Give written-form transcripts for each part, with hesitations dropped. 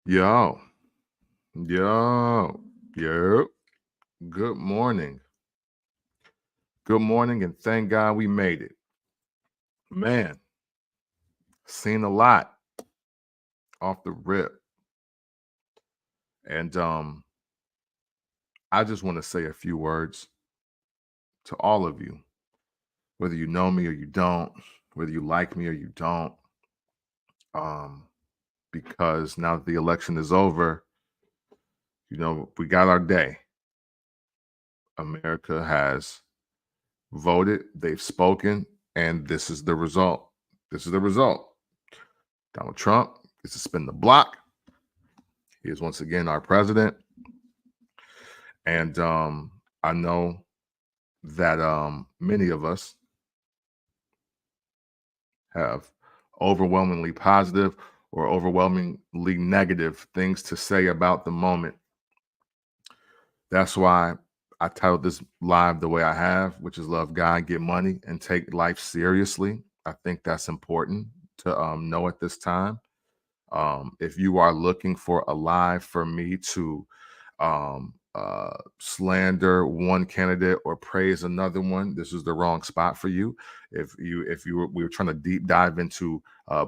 Yo, yo, yo. Good morning. Good morning, and thank God we made it. Man, seen a lot off the rip. And I just want to say a few words to all of you, whether you know me or you don't, whether you like me or you don't. Um, because now that the election is over, we got our day. America has voted, they've spoken, and this is the result. This is the result. Donald Trump gets to spin the block. He is once again our president. And I know that many of us have overwhelmingly positive or overwhelmingly negative things to say about the moment. That's why I titled this live the way I have, which is Love God, Get Money, and Take Life Seriously. I think that's important to know at this time. If you are looking for a live for me to slander one candidate or praise another one, this is the wrong spot for you. We were trying to deep dive into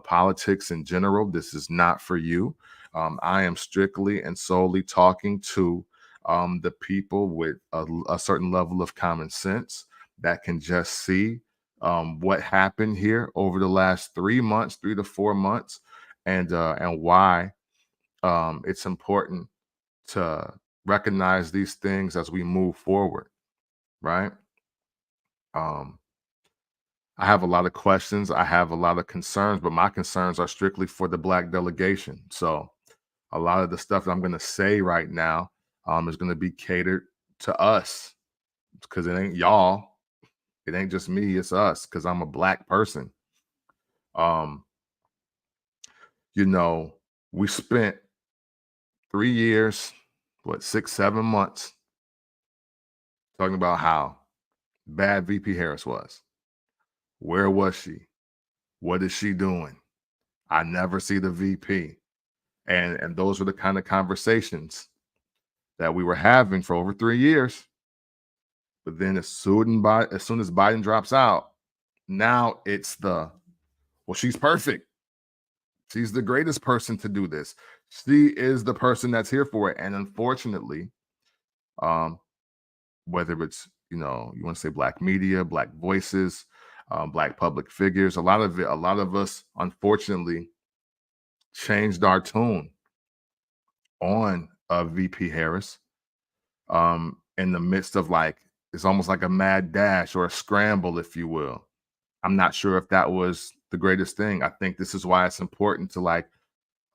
politics in general, this is not for you. I am strictly and solely talking to the people with a certain level of common sense that can just see what happened here over the last 3 months, 3 to 4 months, and why it's important to recognize these things as we move forward, right? Um, I have a lot of questions. I have a lot of concerns, but my concerns are strictly for the Black delegation. So a lot of the stuff that I'm going to say right now is going to be catered to us because it ain't y'all. It ain't just me. It's us because I'm a Black person. Um, you know, we spent 3 years, 6, 7 months talking about how bad VP Harris was. Where was she? What is she doing? I never see the VP. And those were the kind of conversations that we were having for over 3 years. But then as soon as Biden drops out, now it's she's perfect. She's the greatest person to do this. She is the person that's here for it. And unfortunately, um, whether it's, you want to say Black media, Black voices, Black public figures, a lot of us, unfortunately, changed our tune on VP Harris in the midst of it's almost like a mad dash or a scramble, if you will. I'm not sure if that was the greatest thing. I think this is why it's important to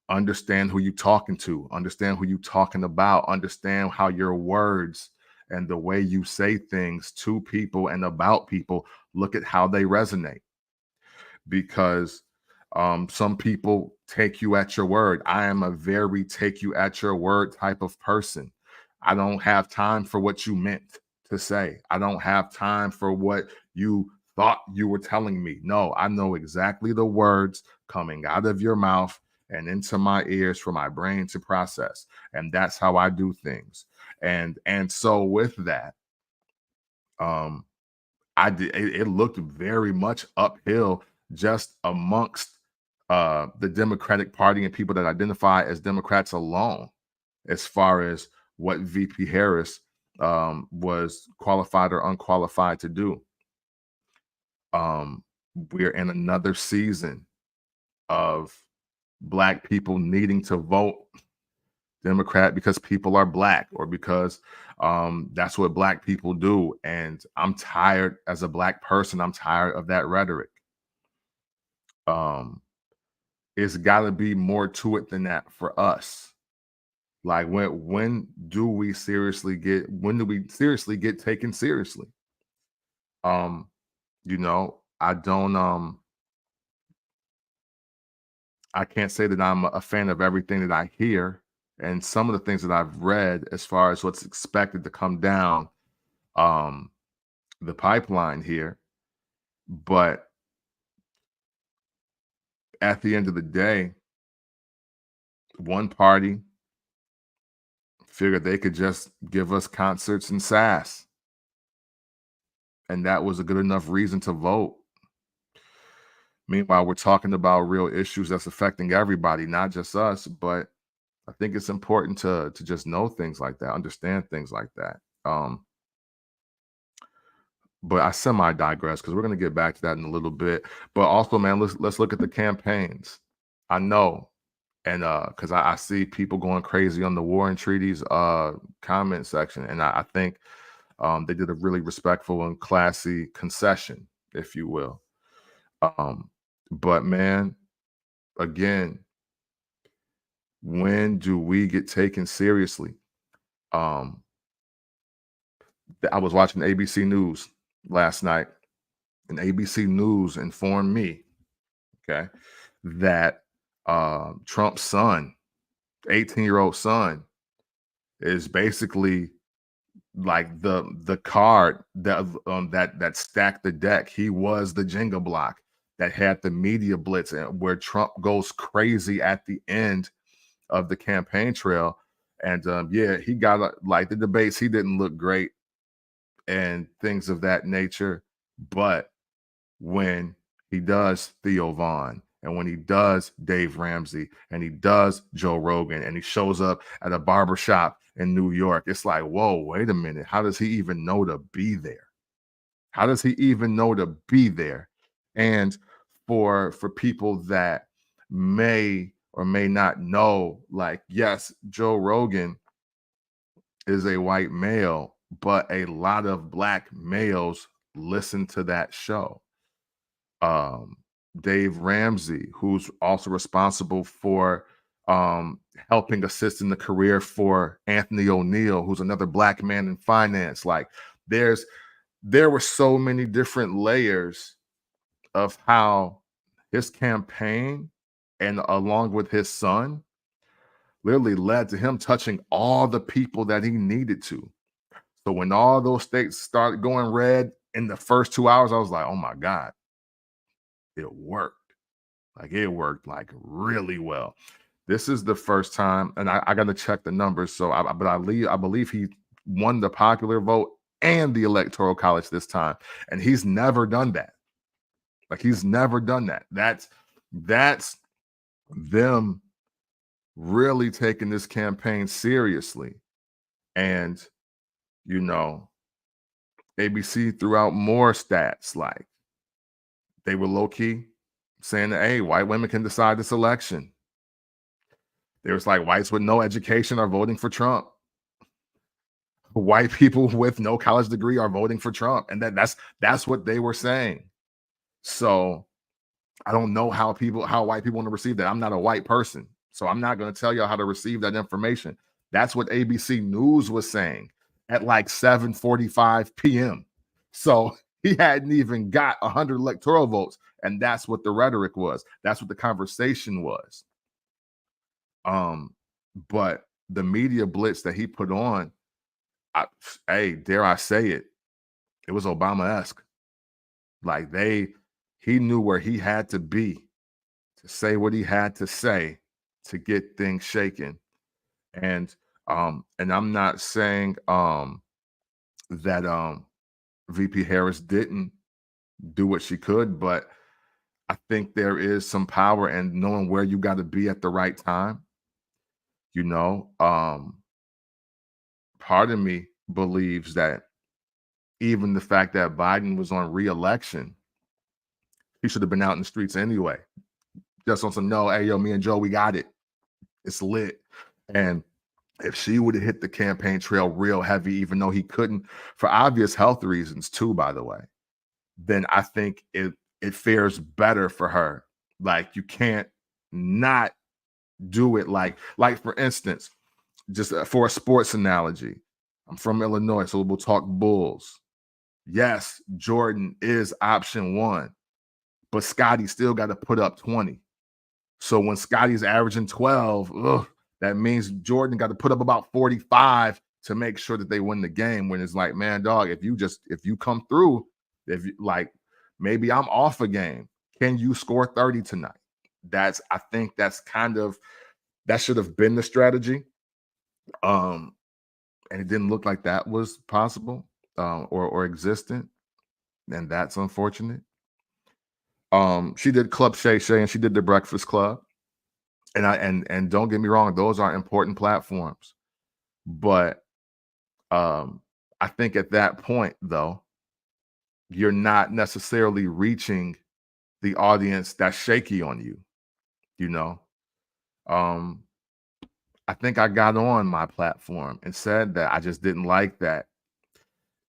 understand who you're talking to, understand who you're talking about, understand how your words and the way you say things to people and about people, look at how they resonate. Because some people take you at your word. I am a very take you at your word type of person. I don't have time for what you meant to say. I don't have time for what you thought you were telling me. No, I know exactly the words coming out of your mouth and into my ears for my brain to process. And that's how I do things. And so with that, um, it looked very much uphill just amongst the Democratic Party and people that identify as Democrats alone, as far as what VP Harris was qualified or unqualified to do. We're in another season of Black people needing to vote Democrat because people are Black or because that's what Black people do. And I'm tired as a Black person. I'm tired of that rhetoric. It's got to be more to it than that for us. Like when do we seriously get taken seriously? I don't I can't say that I'm a fan of everything that I hear and some of the things that I've read as far as what's expected to come down um the pipeline here. But at the end of the day, One party figured they could just give us concerts and sass, and that was a good enough reason to vote. Meanwhile, we're talking about real issues that's affecting everybody, not just us. But I think it's important to just know things like that, understand things like that. But I semi digress because we're gonna get back to that in a little bit. But also, man, let's look at the campaigns. I know, and because I see people going crazy on the war and treaties comment section, and I think they did a really respectful and classy concession, if you will. Um, but man, again, when do we get taken seriously? Um, I was watching ABC News last night, and ABC News informed me, okay, that Trump's son, 18-year-old son, is basically like the card that stacked the deck. He was the Jenga block that had the media blitz, and where Trump goes crazy at the end of the campaign trail. And yeah, he got like the debates. He didn't look great and things of that nature. But when he does Theo Vaughn and when he does Dave Ramsey and he does Joe Rogan and he shows up at a barbershop in New York, it's like, whoa, wait a minute. How does he even know to be there? How does he even know to be there? And for people that may or may not know, like, yes, Joe Rogan is a white male, but a lot of black males listen to that show. um, Dave Ramsey, who's also responsible for helping assist in the career for Anthony O'Neill, who's another black man in finance. Like there were so many different layers of how his campaign and along with his son literally led to him touching all the people that he needed to. So when all those states started going red in the first 2 hours, I was like, oh my God, it worked. Like it worked like really well. This is the first time, and I got to check the numbers. So, I believe he won the popular vote and the electoral college this time, and he's never done that. Like he's never done that. That's them really taking this campaign seriously, and you know, ABC threw out more stats like they were low key saying that hey, white women can decide this election. There was like whites with no education are voting for Trump. White people with no college degree are voting for Trump, and that's what they were saying. So I don't know how white people want to receive that. I'm not a white person, so I'm not going to tell you how to receive that information. That's what ABC News was saying at like 7:45 p.m. So he hadn't even got 100 electoral votes, and that's what the rhetoric was. That's what the conversation was. But the media blitz that he put on, hey, dare I say it, it was Obama-esque. Like he knew where he had to be to say what he had to say to get things shaken. And I'm not saying that VP Harris didn't do what she could, but I think there is some power in knowing where you got to be at the right time. You know, part of me believes that even the fact that Biden was on re-election, he should have been out in the streets anyway. Just on some no, hey yo, me and Joe, we got it. It's lit. And if she would have hit the campaign trail real heavy, even though he couldn't, for obvious health reasons too, by the way, then I think it fares better for her. Like you can't not do it. Like for instance, just for a sports analogy, I'm from Illinois, so we'll talk Bulls. Yes, Jordan is option one, but Scotty still got to put up 20. So when Scotty's averaging 12, that means Jordan got to put up about 45 to make sure that they win the game. When it's like, man, dog, if you come through, if you like, maybe I'm off a game. Can you score 30 tonight? I think that's kind of That should have been the strategy. Um, and it didn't look like that was possible, or existent, and that's unfortunate. She did Club Shay Shay and she did the Breakfast Club. And don't get me wrong, those are important platforms. But um, I think at that point, though, you're not necessarily reaching the audience that's shaky on you, you know. Um, I think I got on my platform and said that I just didn't like that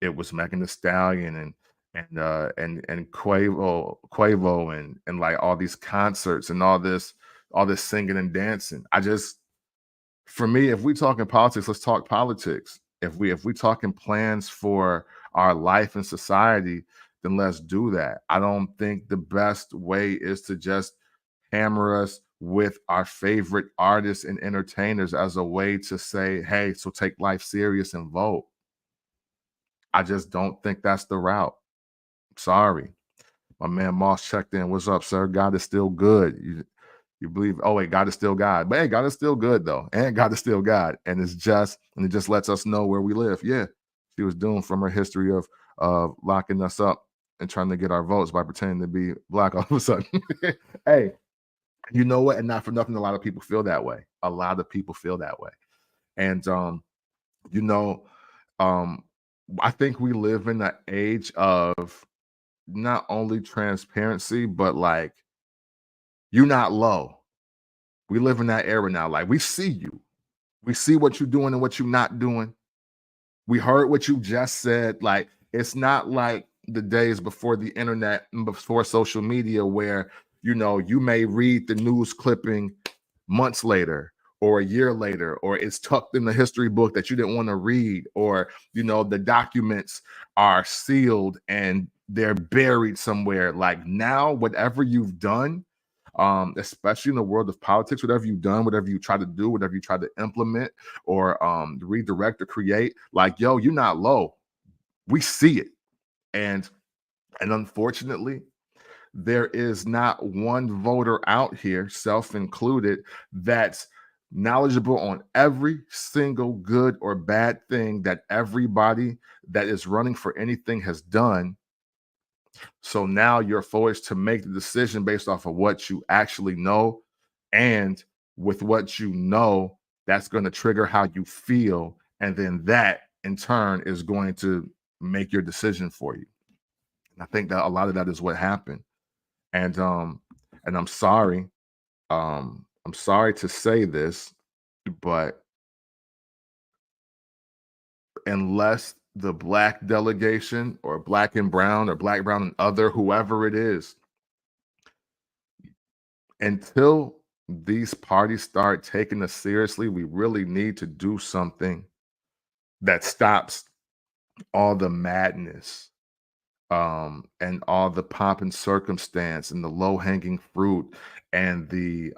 it was Megan Thee Stallion and Quavo and like all these concerts and all this singing and dancing. For me, if we talking politics, let's talk politics. If we talking plans for our life and society, then let's do that. I don't think the best way is to just hammer us with our favorite artists and entertainers as a way to say, hey, so take life serious and vote. I just don't think that's the route. Sorry. My man Moss checked in. What's up, sir? God is still good. You believe, oh wait, God is still God. But hey, God is still good though. And God is still God. And it just lets us know where we live. Yeah. She was doomed from her history of locking us up and trying to get our votes by pretending to be black all of a sudden. Hey, you know what? And not for nothing, a lot of people feel that way. A lot of people feel that way. And you know, um, I think we live in the age of not only transparency, but like you're not low. We live in that era now. Like we see you. We see what you're doing and what you're not doing. We heard what you just said. Like it's not like the days before the internet and before social media where you may read the news clipping months later or a year later, or it's tucked in the history book that you didn't want to read, or the documents are sealed and they're buried somewhere. Like now, whatever you've done, especially in the world of politics, whatever you've done, whatever you try to do, whatever you try to implement or redirect or create, like, yo, you're not low. We see it. And unfortunately, there is not one voter out here, self included, that's knowledgeable on every single good or bad thing that everybody that is running for anything has done. So now you're forced to make the decision based off of what you actually know. And with what you know, that's going to trigger how you feel. And then that in turn is going to make your decision for you. And I think that a lot of that is what happened. And I'm sorry. I'm sorry to say this, but unless the black delegation or black and brown or black, brown and other, whoever it is, until these parties start taking us seriously, we really need to do something that stops all the madness, and all the pomp and circumstance and the low hanging fruit and the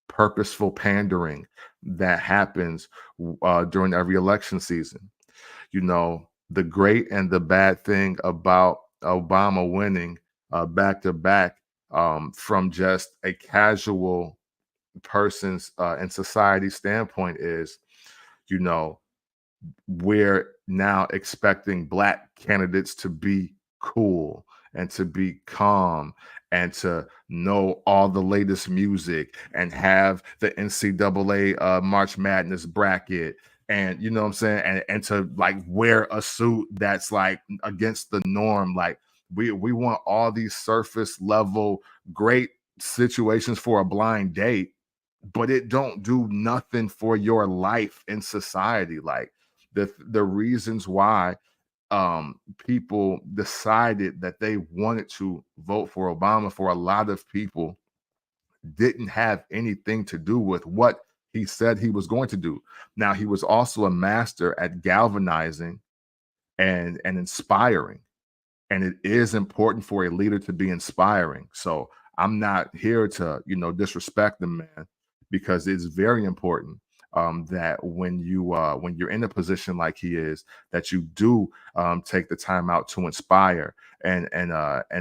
purposeful pandering that happens during every election season. The great and the bad thing about Obama winning back to back, from just a casual person's and society standpoint, is you know we're now expecting black candidates to be cool and to be calm and to know all the latest music and have the NCAA March Madness bracket, and you know what I'm saying, and to like wear a suit that's like against the norm. Like we want all these surface level great situations for a blind date, but it don't do nothing for your life in society. Like the reasons why people decided that they wanted to vote for Obama, for a lot of people, didn't have anything to do with what he said he was going to do. Now, he was also a master at galvanizing and inspiring. And it is important for a leader to be inspiring. So I'm not here to, disrespect the man, because it's very important. that when you're in a position like he is, that you do take the time out to inspire and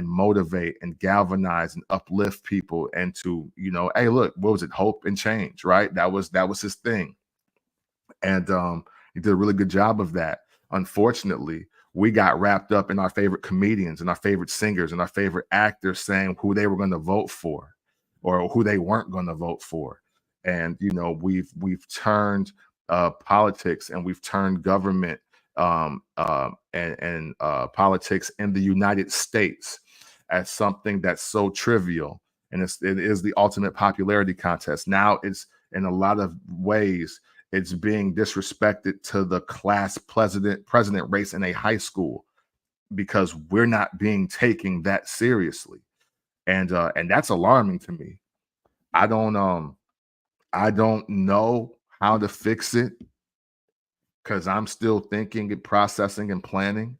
motivate and galvanize and uplift people, and to, hey, look, what was it, hope and change, right? That was his thing. And he did a really good job of that. Unfortunately, we got wrapped up in our favorite comedians and our favorite singers and our favorite actors saying who they were going to vote for or who they weren't going to vote for. And we've turned politics, and we've turned government and politics in the United States as something that's so trivial, and it is the ultimate popularity contest. Now it's, in a lot of ways, it's being disrespected to the class president race in a high school, because we're not being taken that seriously. And that's alarming to me. I don't know how to fix it, because I'm still thinking and processing and planning.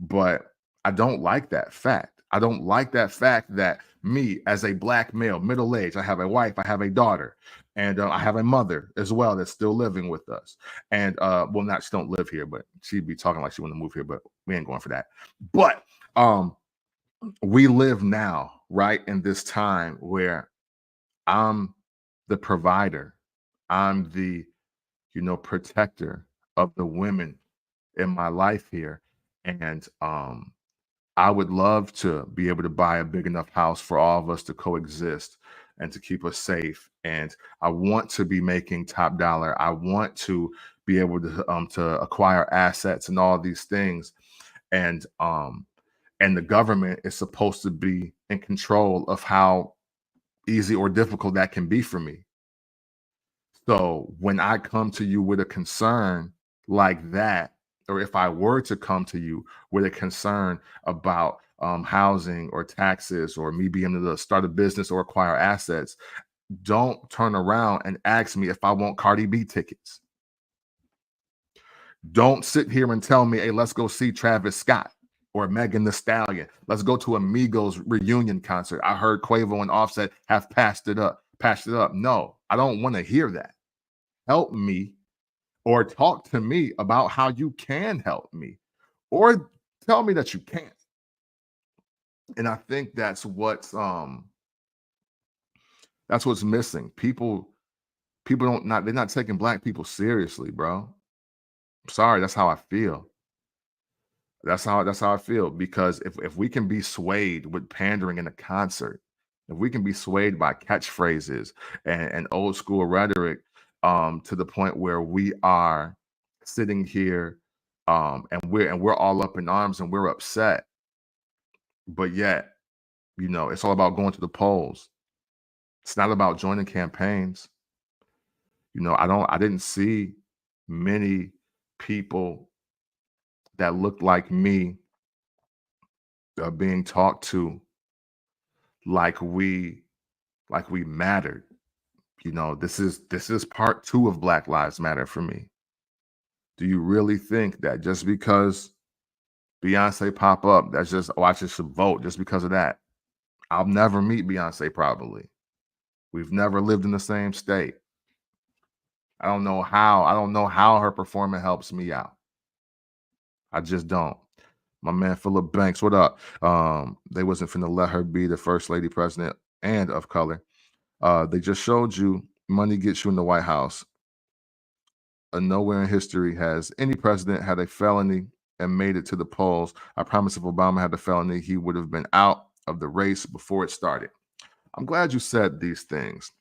But I don't like that fact. I don't like that fact that me, as a black male, middle aged, I have a wife, I have a daughter, and I have a mother as well that's still living with us. And well, not, she don't live here, but she'd be talking like she want to move here, but we ain't going for that. But we live now, right, in this time where I'm the provider, I'm the protector of the women in my life here. And I would love to be able to buy a big enough house for all of us to coexist and to keep us safe. And I want to be making top dollar. I want to be able to acquire assets and all these things. And the government is supposed to be in control of how easy or difficult that can be for me. So when I come to you with a concern like that, or if I were to come to you with a concern about housing or taxes, or me being able to start a business or acquire assets, don't turn around and ask me if I want Cardi B tickets. Don't sit here and tell me, hey, let's go see Travis Scott or Megan Thee Stallion. Let's go to Amigos reunion concert. I heard Quavo and Offset have passed it up. No, I don't want to hear that. Help me, or talk to me about how you can help me, or tell me that you can't. And I think that's what's missing. People don't not they're not taking black people seriously, bro. Sorry, that's how I feel. That's how I feel, because if we can be swayed with pandering in a concert, if we can be swayed by catchphrases and old school rhetoric, to the point where we are sitting here, and we're all up in arms and we're upset, but yet, it's all about going to the polls. It's not about joining campaigns. I didn't see many people that looked like me being talked to like we mattered. This is part two of Black Lives Matter for me. Do you really think that just because Beyonce pop up, that's just, oh, I just should vote just because of that? I'll never meet Beyonce, probably. We've never lived in the same state. I don't know how her performance helps me out. I just don't. My man Philip Banks, what up? They wasn't finna let her be the first lady president and of color. They just showed you money gets you in the White House. Nowhere in history has any president had a felony and made it to the polls. I promise if Obama had a felony, he would have been out of the race before it started. I'm glad you said these things.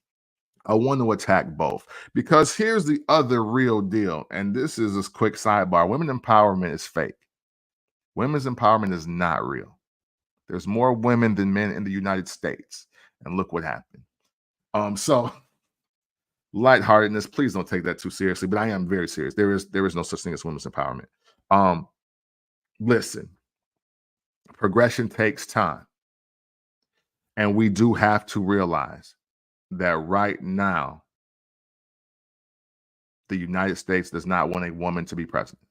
I want to attack both, because here's the other real deal. And this is a quick sidebar. Women empowerment is fake. Women's empowerment is not real. There's more women than men in the United States. And look what happened. So lightheartedness, please don't take that too seriously, but I am very serious. There is no such thing as women's empowerment. Listen, progression takes time. And we do have to realize that right now, the United States does not want a woman to be president.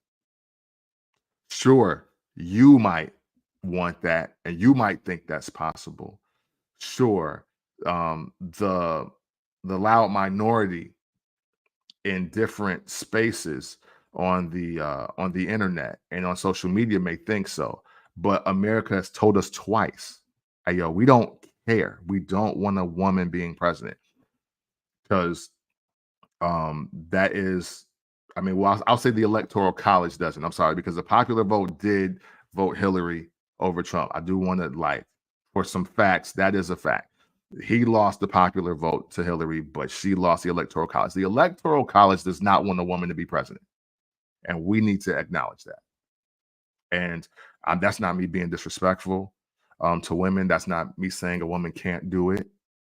Sure, you might want that, and you might think that's possible. Sure, the loud minority in different spaces on the internet and on social media may think so, but America has told us twice, hey yo, we don't care. We don't want a woman being president because that is, I mean, well, I'll say the electoral college doesn't. I'm sorry, because the popular vote did vote Hillary over Trump. I do want to, like, for some facts, that is a fact. He lost the popular vote to Hillary, but she lost the electoral college. The electoral college does not want a woman to be president, and we need to acknowledge that. And that's not me being disrespectful to women. That's not me saying a woman can't do it,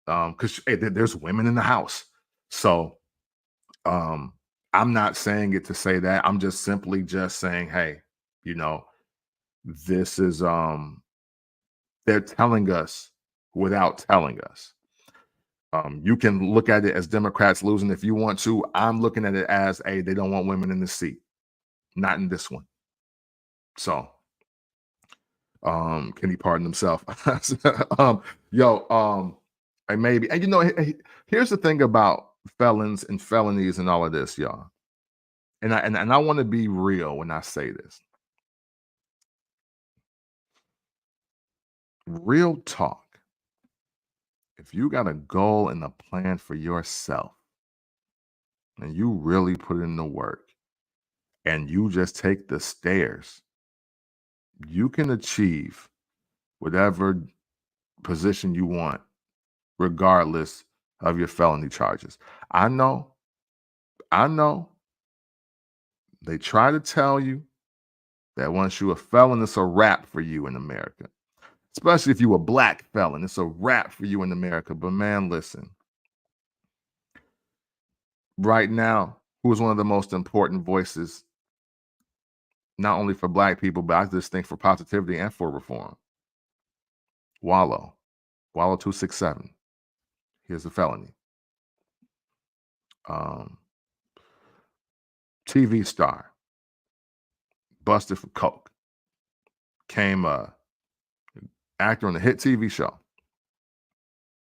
because there's women in the house. So um, I'm not saying it to say that. I'm just simply just saying, hey, you know, this is they're telling us without telling us. You can look at it as Democrats losing if you want to. I'm looking at it as, hey, they don't want women in this seat, not in this one. So, can he pardon himself? Yo, and maybe, and here's the thing about felons and felonies and all of this, y'all. And I want to be real when I say this. Real talk. If you got a goal and a plan for yourself, and you really put in the work, and you just take the stairs, you can achieve whatever position you want, regardless of your felony charges. I know they try to tell you that once you're a felon, it's a wrap for you in America. Especially if you're a black felon, it's a wrap for you in America. But man, listen, right now, who is one of the most important voices, not only for black people, but I just think for positivity and for reform? Wallow 267. Here's a felony. TV star, busted for coke, came actor on a hit TV show.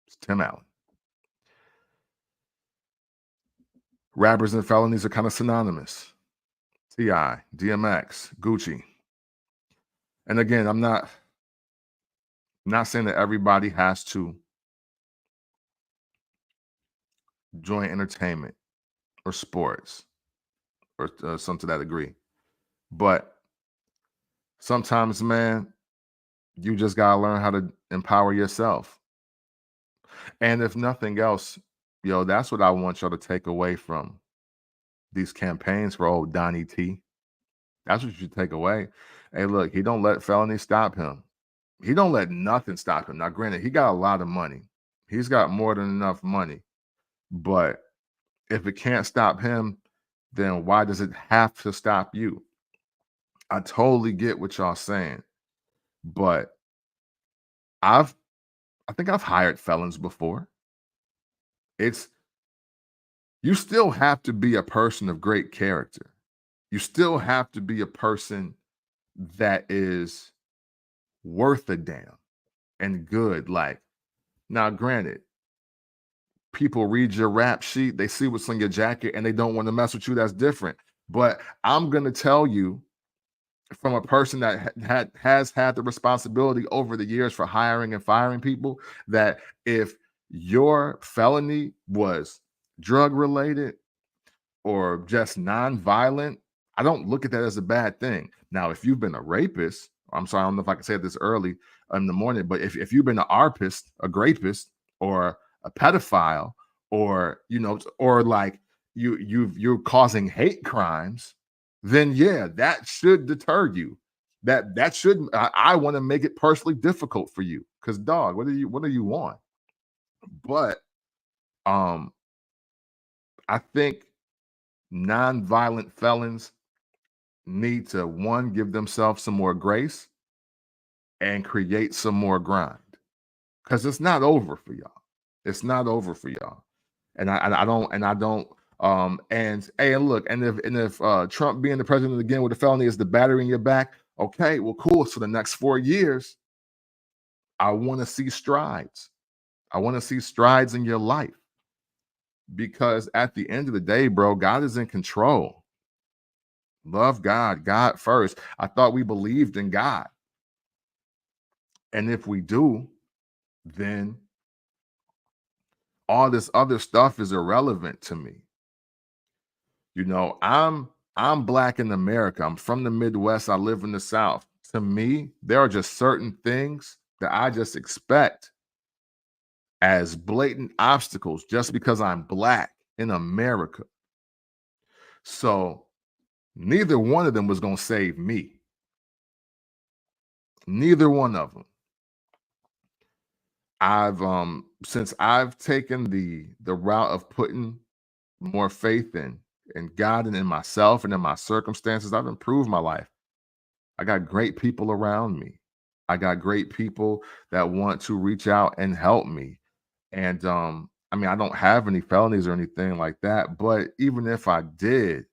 It's Tim Allen. Rappers and felonies are kind of synonymous. T.I., DMX, Gucci. And again, I'm not saying that everybody has to join entertainment or sports or some to that degree. But sometimes, man, you just got to learn how to empower yourself. And if nothing else, that's what I want y'all to take away from these campaigns for old Donnie T. That's what you should take away. Hey, look, he don't let felony stop him. He don't let nothing stop him. Now, granted, he got a lot of money. He's got more than enough money. But if it can't stop him, then why does it have to stop you? I totally get what y'all saying. But I think I've hired felons before. You still have to be a person of great character. You still have to be a person that is worth a damn and good. Like, now, granted, people read your rap sheet, they see what's on your jacket, and they don't want to mess with you. That's different. But I'm going to tell you, from a person that has had the responsibility over the years for hiring and firing people, that if your felony was drug related or just non-violent, I don't look at that as a bad thing. Now, if you've been a rapist, I'm sorry, I don't know if I can say this early in the morning, but if you've been an arpist, a grapist, or a pedophile, or or like you're causing hate crimes, then yeah, that should deter you. That should, I want to make it personally difficult for you, because dog, what do you want? But I think non-violent felons need to, one, give themselves some more grace and create some more grind, because it's not over for y'all. It's not over for y'all. And I don't and hey, and look, and if Trump being the president again with a felony is the battery in your back, okay, well, cool. So the next 4 years, I want to see strides. I want to see strides in your life. because at the end of the day, bro, God is in control. Love God, God first. I thought we believed in God. And if we do, then all this other stuff is irrelevant to me. You know, I'm black in America. I'm from the Midwest. I live in the South. To me, there are just certain things that I just expect as blatant obstacles just because I'm black in America. So neither one of them was going to save me. Neither one of them. I've since I've taken the route of putting more faith in God and in myself and in my circumstances, I've improved my life. I got great people around me. I got great people that want to reach out and help me. And I mean, I don't have any felonies or anything like that, but even if I did,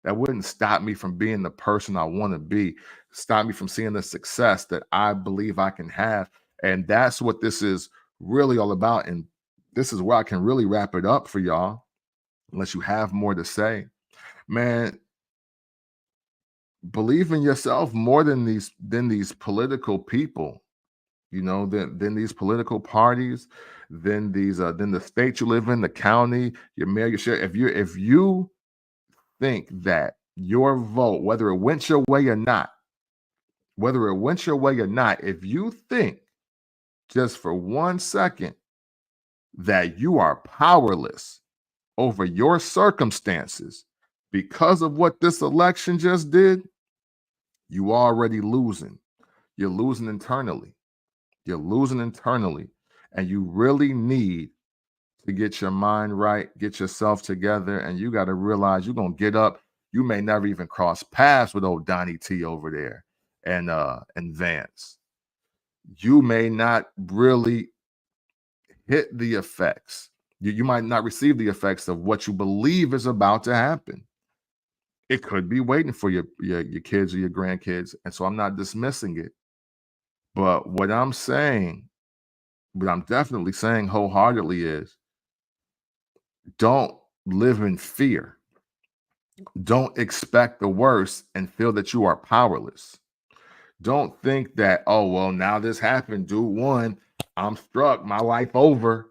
that wouldn't stop me from being the person I want to be, stop me from seeing the success that I believe I can have. And that's what this is really all about. And this is where I can really wrap it up for y'all, unless you have more to say. Man, believe in yourself more than these political people, you know, than these political parties, than the state you live in, the county, your mayor, your sheriff. If you think that your vote, whether it went your way or not, if you think just for 1 second that you are powerless over your circumstances because of what this election just did, you already losing. You're losing internally. You're losing internally. And you really need to get your mind right, get yourself together, and you got to realize you're gonna get up. You may never even cross paths with old Donnie T over there and Vance. You may not really hit the effects. You might not receive the effects of what you believe is about to happen. It could be waiting for your kids or your grandkids. And so I'm not dismissing it. But what I'm saying, what I'm definitely saying wholeheartedly is don't live in fear. Don't expect the worst and feel that you are powerless. Don't think that, oh, well, now this happened. Dude won. I'm struck. My life over.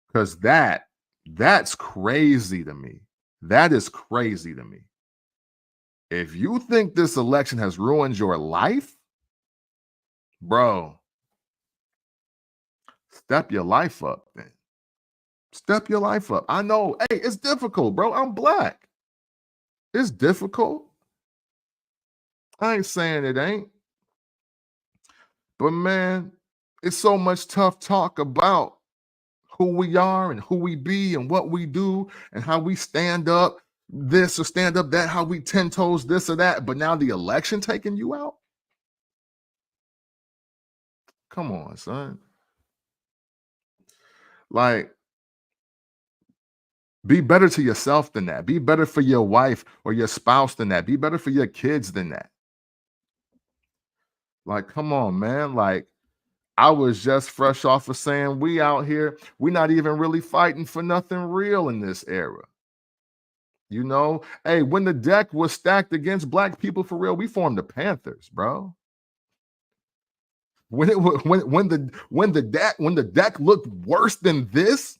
Because that's crazy to me. That is crazy to me. If you think this election has ruined your life, bro, step your life up, man. Step your life up. I know, hey, it's difficult, bro. I'm black. It's difficult. I ain't saying it ain't. But man, it's so much tough talk about who we are and who we be and what we do and how we stand up this or stand up that, how we 10 toes this or that. But now the election taking you out? Come on, son. Like, be better to yourself than that. Be better for your wife or your spouse than that. Be better for your kids than that. Like, come on, man. Like, I was just fresh off of saying we out here, we not even really fighting for nothing real in this era. You know, hey, when the deck was stacked against black people for real, we formed the Panthers, bro. When it when the deck looked worse than this,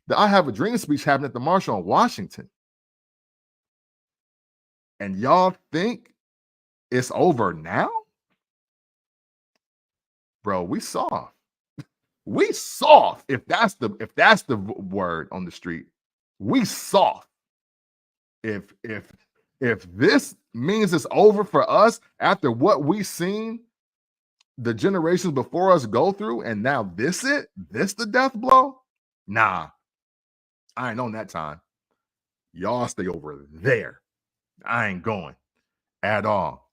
the I Have a Dream speech happened at the March on Washington. And y'all think it's over now? Bro, we soft. We soft. If that's the word on the street, we soft. If this means it's over for us after what we seen the generations before us go through, and now this the death blow? Nah, I ain't on that time. Y'all stay over there. I ain't going at all.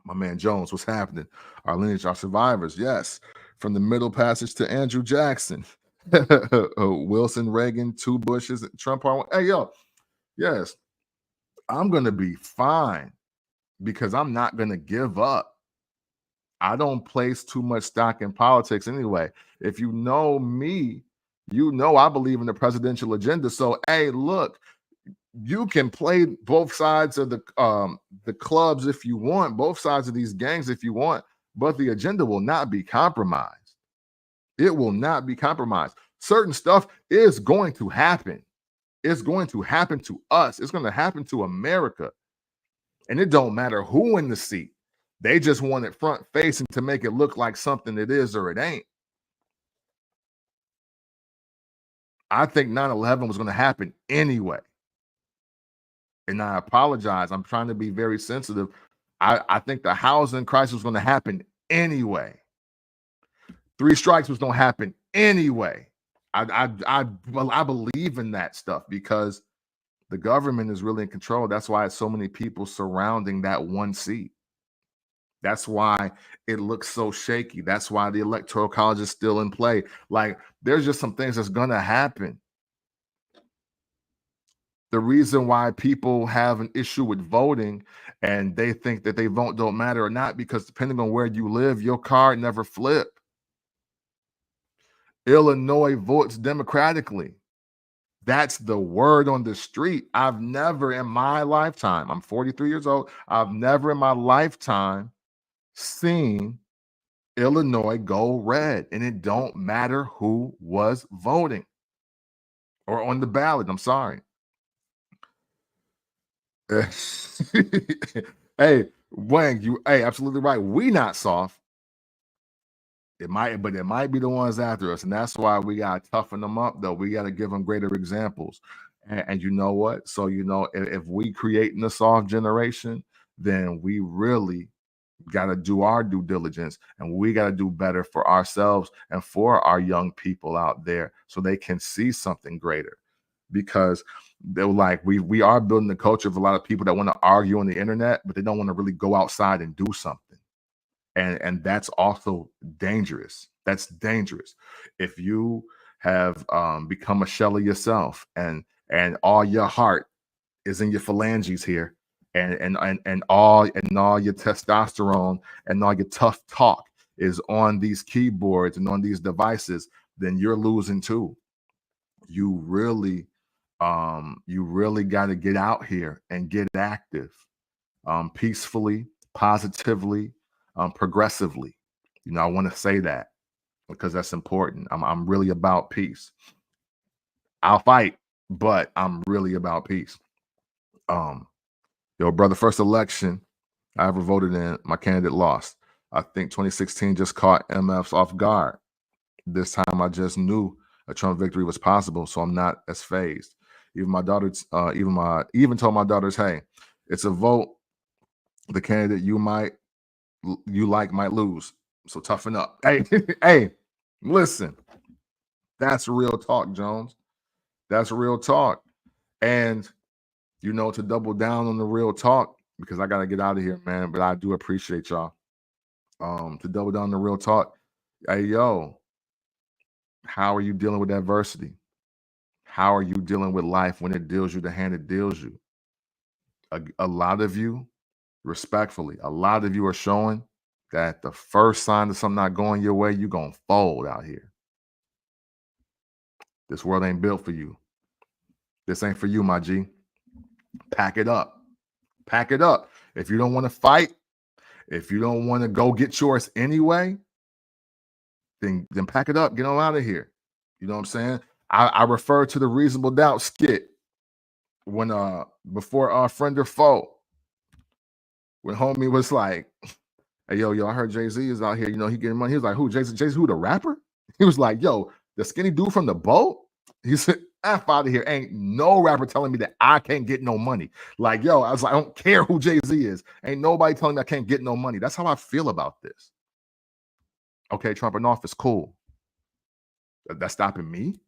My man Jones, what's happening? Our lineage, our survivors. Yes. From the Middle Passage to Andrew Jackson, Wilson, Reagan, two Bushes, Trump. Hey, yo, yes, I'm going to be fine because I'm not going to give up. I don't place too much stock in politics anyway. If you know me, You know I believe in the presidential agenda. So hey, look, you can play both sides of the clubs if you want, both sides of these gangs if you want, but the agenda will not be compromised. It will not be compromised. Certain stuff is going to happen. It's going to happen to us. It's going to happen to America. And it don't matter who in the seat. They just want it front facing to make it look like something it is or it ain't. I think 9/11 was going to happen anyway. And I apologize. I'm trying to be very sensitive. I think the housing crisis was going to happen anyway. 3 strikes was going to happen anyway. I believe in that stuff because the government is really in control. That's why it's so many people surrounding that one seat. That's why it looks so shaky. That's why the electoral college is still in play. Like, there's just some things that's going to happen. The reason why people have an issue with voting and they think that they vote don't matter or not, because depending on where you live, your card never flip. Illinois votes democratically. That's the word on the street. I've never in my lifetime, I'm 43 years old, I've never in my lifetime seen Illinois go red, and it don't matter who was voting or on the ballot. I'm sorry. Hey, Wang, you absolutely right. We not soft. It might be the ones after us, and that's why we gotta toughen them up. Though we gotta give them greater examples. And you know what? So if we creating a soft generation, then we really got to do our due diligence, and we got to do better for ourselves and for our young people out there so they can see something greater. Because they're like, we are building the culture of a lot of people that want to argue on the internet, but they don't want to really go outside and do something. And that's also dangerous. That's dangerous. If you have become a shell of yourself and all your heart is in your phalanges here, and all your testosterone and all your tough talk is on these keyboards and on these devices, then you're losing too. You really got to get out here and get active, peacefully, positively, progressively. I want to say that because that's important. I'm really about peace. I'll fight, but I'm really about peace. Brother, first election I ever voted in, my candidate lost. I think 2016 just caught MFs off guard. This time I just knew a Trump victory was possible, so I'm not as phased. Even my daughters, even told my daughters, hey, it's a vote. The candidate you like might lose. So toughen up. Hey, hey, listen. That's real talk, Jones. That's real talk. And to double down on the real talk, because I gotta get out of here, man. But I do appreciate y'all. To double down on the real talk. Hey, yo, how are you dealing with adversity? How are you dealing with life when it deals you the hand it deals you? A lot of you, respectfully, a lot of you are showing that the first sign of something not going your way, you're gonna fold out here. This world ain't built for you. This ain't for you, my G. Pack it up. Pack it up. If you don't want to fight, if you don't want to go get yours anyway, then pack it up. Get on out of here. You know what I'm saying? I refer to the Reasonable Doubt skit when before our friend or foe, when homie was like, hey, yo, I heard Jay-Z is out here, he getting money. He was like, who? Jay-Z, who, the rapper? He was like, yo, the skinny dude from the boat? He said, F out of here. Ain't no rapper telling me that I can't get no money. Like, yo, I was like, I don't care who Jay-Z is. Ain't nobody telling me I can't get no money. That's how I feel about this. Okay, Trump in office, cool. That's stopping me?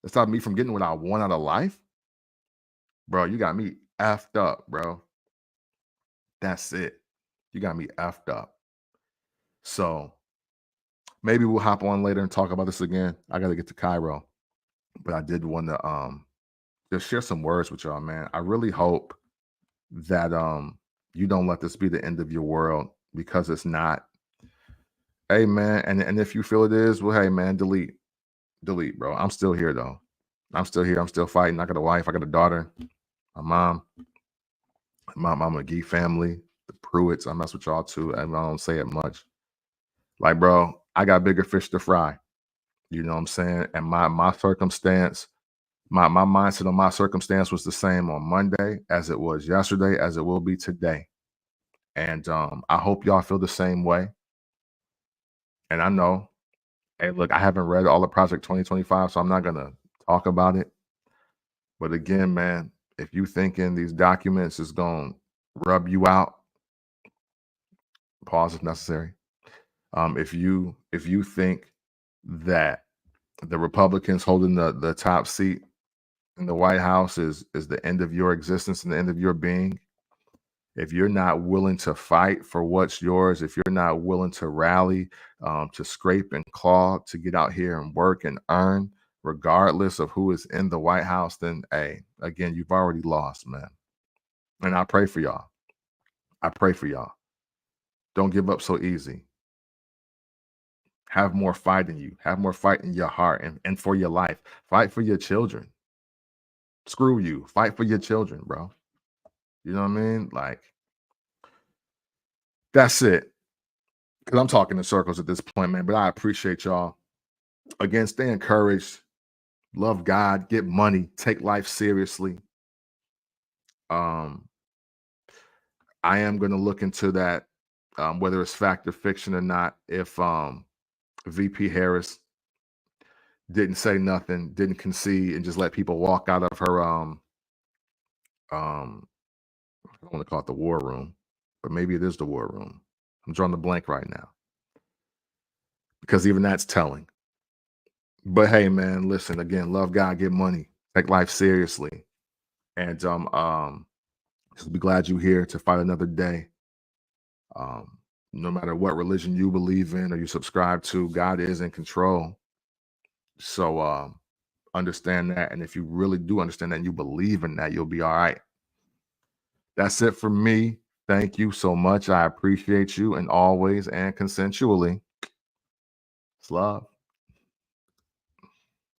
That's stopping me from getting what I want out of life? Bro, you got me effed up, bro. That's it. You got me effed up. So maybe we'll hop on later and talk about this again. I got to get to Cairo. But I did want to just share some words with y'all, man. I really hope that you don't let this be the end of your world, because it's not. Hey, man, and if you feel it is, well, hey, man, delete. delete, bro. I'm still here though. I'm still here. I'm still fighting. I got a wife. I got a daughter. My mom. My McGee family. The Pruitts. I mess with y'all too. And I don't say it much. Like, bro, I got bigger fish to fry. You know what I'm saying? And my circumstance, my mindset on my circumstance was the same on Monday as it was yesterday, as it will be today. And I hope y'all feel the same way. And I know, hey, look, I haven't read all of Project 2025, so I'm not gonna talk about it. But again, man, if you thinking these documents is gonna rub you out, pause if necessary. If you think that the Republicans holding the top seat in the White House is the end of your existence and the end of your being, if you're not willing to fight for what's yours, if you're not willing to rally, to scrape and claw to get out here and work and earn, regardless of who is in the White House, then hey, again, you've already lost, man. And I pray for y'all. I pray for y'all. Don't give up so easy. Have more fight in you. Have more fight in your heart and for your life. Fight for your children. Screw you. Fight for your children, bro. You know what I mean? Like, that's it. Because I'm talking in circles at this point, man. But I appreciate y'all. Again, stay encouraged. Love God. Get money. Take life seriously. Um, I am going to look into that, whether it's fact or fiction or not. If VP Harris didn't say nothing, didn't concede, and just let people walk out of her I don't want to call it the war room, but maybe it is the war room. I'm drawing the blank right now because even that's telling. But hey, man, listen again. Love God, get money, take life seriously, and just be glad you're here to fight another day. No matter what religion you believe in or you subscribe to, God is in control. So understand that, and if you really do understand that and you believe in that, you'll be all right. That's it for me. Thank you so much. I appreciate you, and always and consensually. It's love.